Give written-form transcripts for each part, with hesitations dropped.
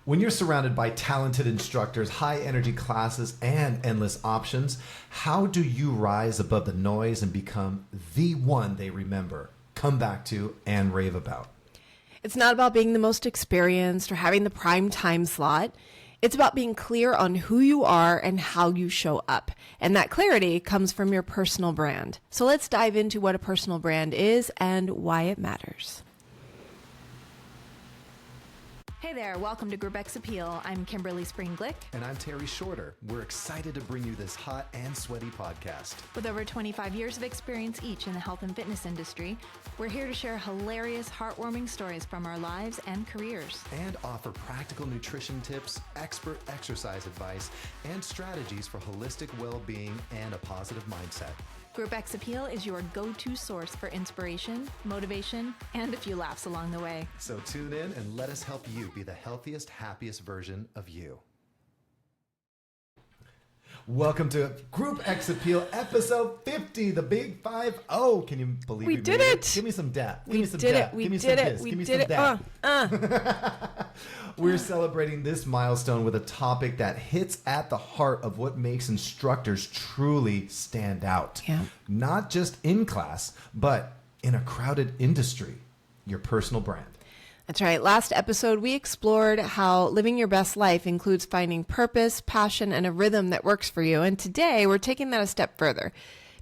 When you're surrounded by talented instructors, high energy classes, and endless options, how do you rise above the noise and become the one they remember, come back to, and rave about? It's not about being the most experienced or having the prime time slot. It's about being clear on who you are and how you show up. And that clarity comes from your personal brand. So let's dive into what a personal brand is and why it matters. Hey there, welcome to Group X Appeal. I'm Kimberly Spring-Glick. And I'm Terry Shorter. We're excited to bring you this hot and sweaty podcast. With over 25 years of experience each in the health and fitness industry, we're here to share hilarious, heartwarming stories from our lives and careers. And offer practical nutrition tips, expert exercise advice, and strategies for holistic well-being and a positive mindset. Group X Appeal is your go-to source for inspiration, motivation, and a few laughs along the way. So tune in and let us help you be the healthiest, happiest version of you. Welcome to Group X Appeal, episode 50, the big 5-0. Can you believe we did made it? Give me some dap. Give We me some did dap. it. We Give me did some it. kiss. We Give me did some it. dap. We're celebrating this milestone with a topic that hits at the heart of what makes instructors truly stand out. Yeah. Not just in class, but in a crowded industry, your personal brand. That's right. Last episode, we explored how living your best life includes finding purpose, passion, and a rhythm that works for you. And today, we're taking that a step further.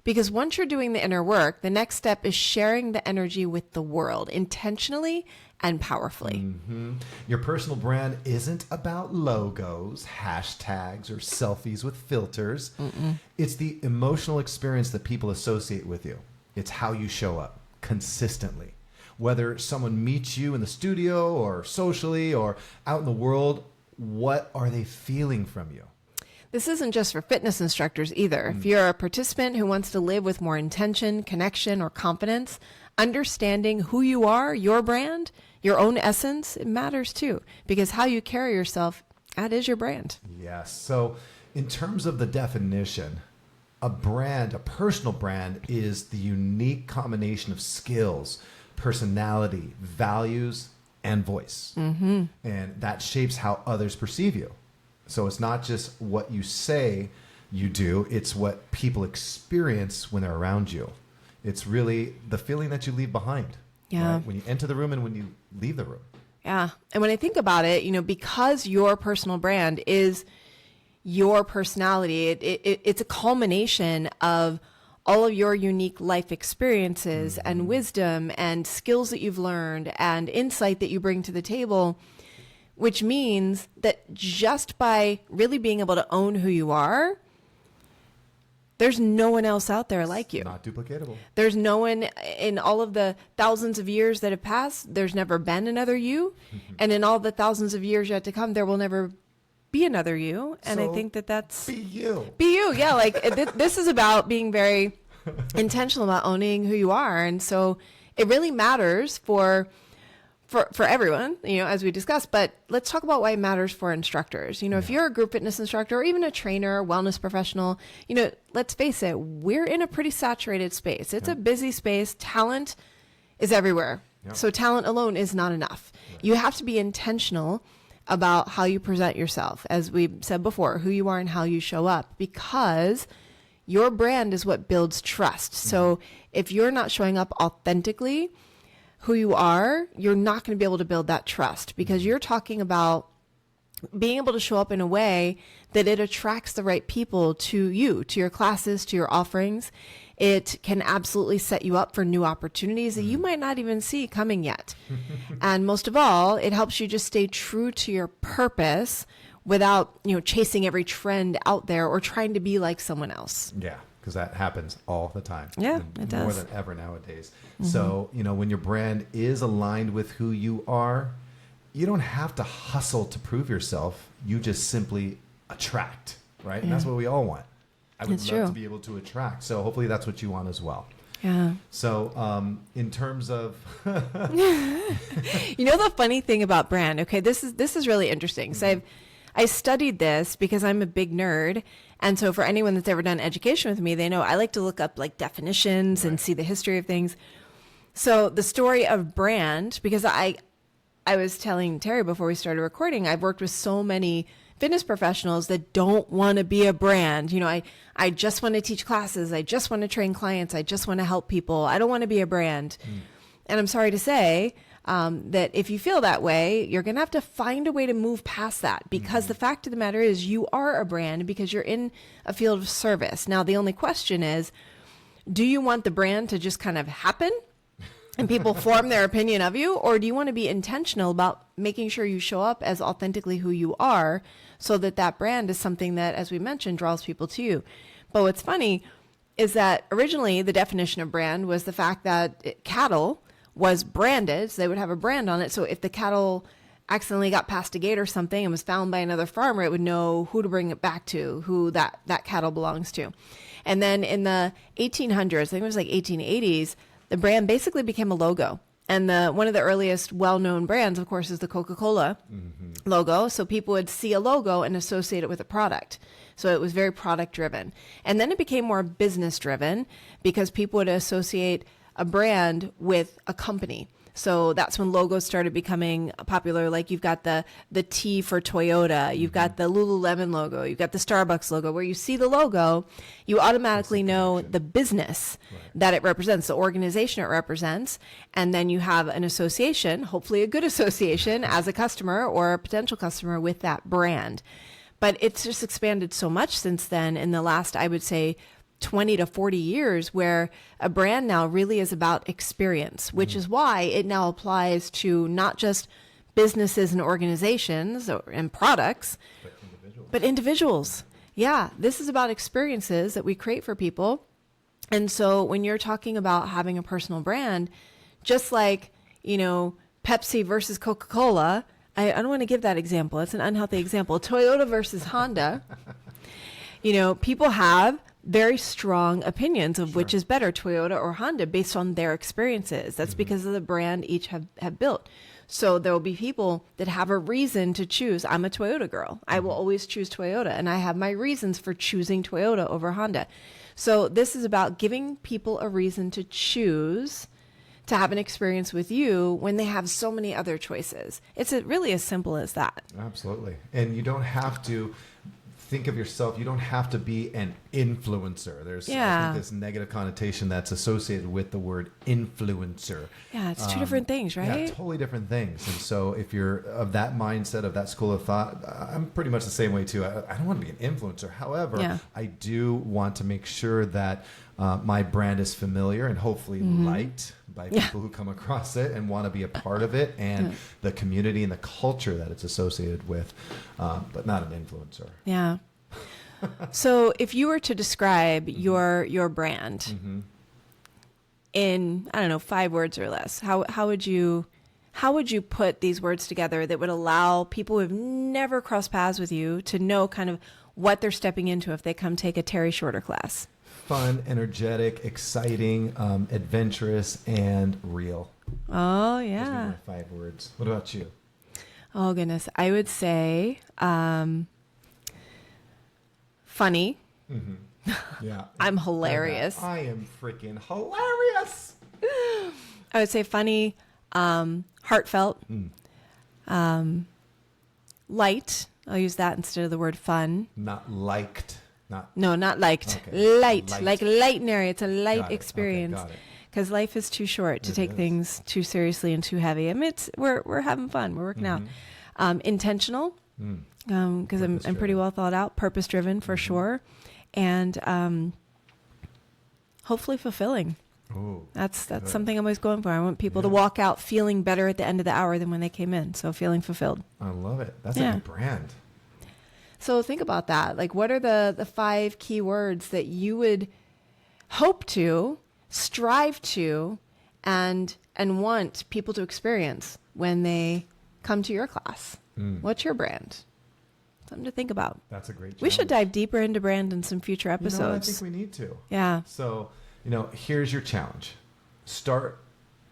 Because once you're doing the inner work, the next step is sharing the energy with the world intentionally and powerfully. Mm-hmm. Your personal brand isn't about logos, hashtags, or selfies with filters. It's the emotional experience that people associate with you. It's how you show up consistently. Whether someone meets you in the studio or socially or out in the world, what are they feeling from you? This isn't just for fitness instructors either. If you're a participant who wants to live with more intention, connection, or confidence, understanding who you are, your brand, your own essence, it matters too. Because how you carry yourself, that is your brand. Yes. So in terms of the definition, a brand, a personal brand, is the unique combination of skills, personality, values, and voice. And that shapes how others perceive you. So it's not just what you say you do, it's what people experience when they're around you. It's really the feeling that you leave behind. Yeah. Right? When you enter the room and when you leave the room. Yeah. And when I think about it, because your personal brand is your personality, it's a culmination of all of your unique life experiences and wisdom and skills that you've learned and insight that you bring to the table, which means that just by really being able to own who you are, there's no one else out there like you. Not duplicatable. There's no one in all of the thousands of years that have passed. There's never been another you. And in all the thousands of years yet to come, there will never be another you. And So I think that's... Be you. Be you. Yeah. Like this is about being very intentional about owning who you are. And so it really matters for everyone, as we discussed, but let's talk about why it matters for instructors. If you're a group fitness instructor or even a trainer, wellness professional, let's face it, we're in a pretty saturated space. It's a busy space. Talent is everywhere. So talent alone is not enough. You have to be intentional about how you present yourself, as we said before, who you are and how you show up, because your brand is what builds trust. So if you're not showing up authentically, who you are, you're not going to be able to build that trust, because you're talking about being able to show up in a way that it attracts the right people to you, to your classes, to your offerings. It can absolutely set you up for new opportunities that you might not even see coming yet. And most of all, it helps you just stay true to your purpose without, chasing every trend out there or trying to be like someone else. Yeah. Because that happens all the time. Yeah, it does. More than ever nowadays. So, when your brand is aligned with who you are, you don't have to hustle to prove yourself. You just simply attract, right? And that's what we all want. I would love to be able to attract. So hopefully that's what you want as well. Yeah. So in terms of... The funny thing about brand, okay, this is really interesting. So I studied this because I'm a big nerd. And so for anyone that's ever done education with me, they know I like to look up like definitions and see the history of things. So the story of brand, because I was telling Terry before we started recording, I've worked with so many fitness professionals that don't want to be a brand. You know, I just want to teach classes. I just want to train clients. I just want to help people. I don't want to be a brand. And I'm sorry to say that if you feel that way, you're going to have to find a way to move past that, because the fact of the matter is you are a brand because you're in a field of service. Now, the only question is, do you want the brand to just kind of happen and people form their opinion of you? Or do you want to be intentional about making sure you show up as authentically who you are, so that that brand is something that, as we mentioned, draws people to you? But what's funny is that originally the definition of brand was the fact that cattle was branded. So they would have a brand on it. So if the cattle accidentally got past a gate or something and was found by another farmer, it would know who to bring it back to, who that cattle belongs to. And then in the 1800s, I think it was like 1880s, the brand basically became a logo. And one of the earliest well-known brands, of course, is the Coca-Cola logo. So people would see a logo and associate it with a product. So it was very product-driven. And then it became more business-driven because people would associate a brand with a company. So that's when logos started becoming popular. Like you've got the T for Toyota, you've got the Lululemon logo, you've got the Starbucks logo. Where you see the logo, you automatically know the business that it represents, the organization it represents, and then you have an association, hopefully a good association as a customer or a potential customer with that brand. But it's just expanded so much since then in the last, I would say, 20 to 40 years, where a brand now really is about experience, which is why it now applies to not just businesses and organizations and products, but individuals. Yeah, this is about experiences that we create for people. And so when you're talking about having a personal brand, just like, you know, Pepsi versus Coca-Cola, I don't want to give that example. It's an unhealthy example. Toyota versus Honda, you know, people have very strong opinions of which is better, Toyota or Honda, based on their experiences. That's because of the brand each have built. So there will be people that have a reason to choose. I'm a Toyota girl. I will always choose Toyota, and I have my reasons for choosing Toyota over Honda. So this is about giving people a reason to choose to have an experience with you when they have so many other choices. It's really as simple as that. Absolutely. And you don't have to think of yourself, you don't have to be an influencer. There's I think this negative connotation that's associated with the word influencer. Yeah, it's two different things, right? Yeah, totally different things. And so if you're of that mindset, of that school of thought, I'm pretty much the same way too. I don't want to be an influencer. However, I do want to make sure that my brand is familiar and hopefully liked by people who come across it and want to be a part of it, and the community and the culture that it's associated with, but not an influencer. Yeah. So if you were to describe your brand in, I don't know, 5 words or less, how would you put these words together that would allow people who have never crossed paths with you to know kind of what they're stepping into if they come take a Terry Shorter class? Fun, energetic, exciting, adventurous, and real. Oh, Those yeah. are my 5 words. What about you? Oh, goodness. I would say funny. Yeah. I'm hilarious. I am freaking hilarious. I would say funny, heartfelt, light. I'll use that instead of the word fun. Not liked. Not liked. Okay. Light. Light. Like light and airy. It's a light Got it. experience. Okay, got it. Because life is too short to take things too seriously and too heavy. I mean, we're having fun. We're working out. Intentional, because I'm pretty well thought out. Purpose driven for sure, and hopefully fulfilling. Ooh, That's good. something I'm always going for. I want people to walk out feeling better at the end of the hour than when they came in. So feeling fulfilled. I love it. That's a good brand. So think about that. Like, what are the 5 key words that you would hope to, strive to, and want people to experience when they come to your class? What's your brand? Something to think about. That's a great challenge. We should dive deeper into brand in some future episodes. You know what? I think we need to. Yeah. So, here's your challenge. Start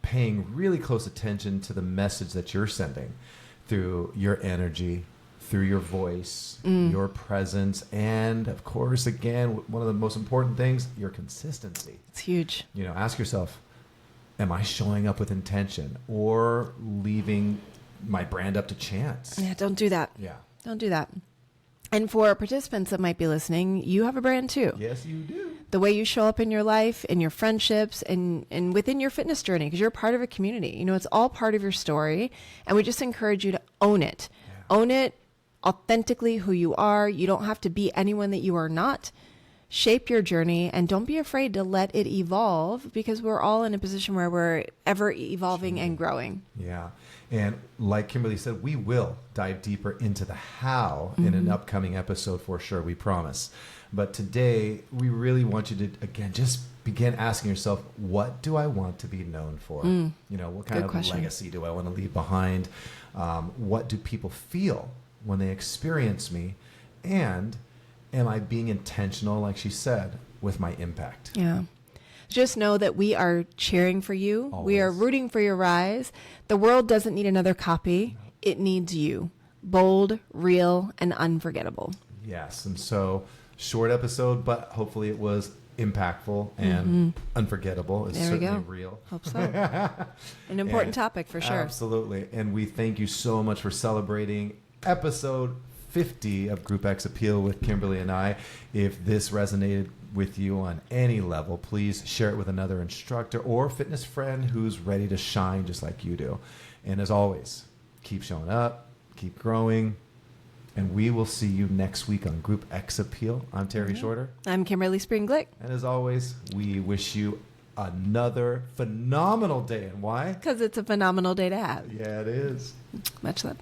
paying really close attention to the message that you're sending through your energy, through your voice, your presence, and of course, again, one of the most important things, your consistency. It's huge. Ask yourself, am I showing up with intention or leaving my brand up to chance. Yeah, don't do that. Yeah. Don't do that. And for participants that might be listening, you have a brand too. Yes, you do. The way you show up in your life, in your friendships, and within your fitness journey, because you're part of a community. You know, it's all part of your story. And we just encourage you to own it. Yeah. Own it authentically who you are. You don't have to be anyone that you are not. Shape your journey and don't be afraid to let it evolve, because we're all in a position where we're ever evolving and growing. Yeah. And like Kimberly said, we will dive deeper into the how in an upcoming episode for sure, we promise. But today, we really want you to, again, just begin asking yourself, what do I want to be known for? You know, what kind of legacy do I want to leave behind? What do people feel when they experience me? And am I being intentional, like she said, with my impact? Yeah. Just know that we are cheering for you. Always. We are rooting for your rise. The world doesn't need another copy. It needs you. Bold, real, and unforgettable. Yes. And so, short episode, but hopefully it was impactful and unforgettable. It's certainly real. Hope so. An important topic for sure. Absolutely. And we thank you so much for celebrating episode 50 of Group X Appeal with Kimberly and I. If this resonated with you on any level, please share it with another instructor or fitness friend who's ready to shine just like you do. And as always, keep showing up, keep growing, and we will see you next week on Group X Appeal. I'm Terry Shorter. I'm Kimberly Spring-Glick. And as always, we wish you another phenomenal day. And why? Because it's a phenomenal day to have. Yeah, it is. Much love.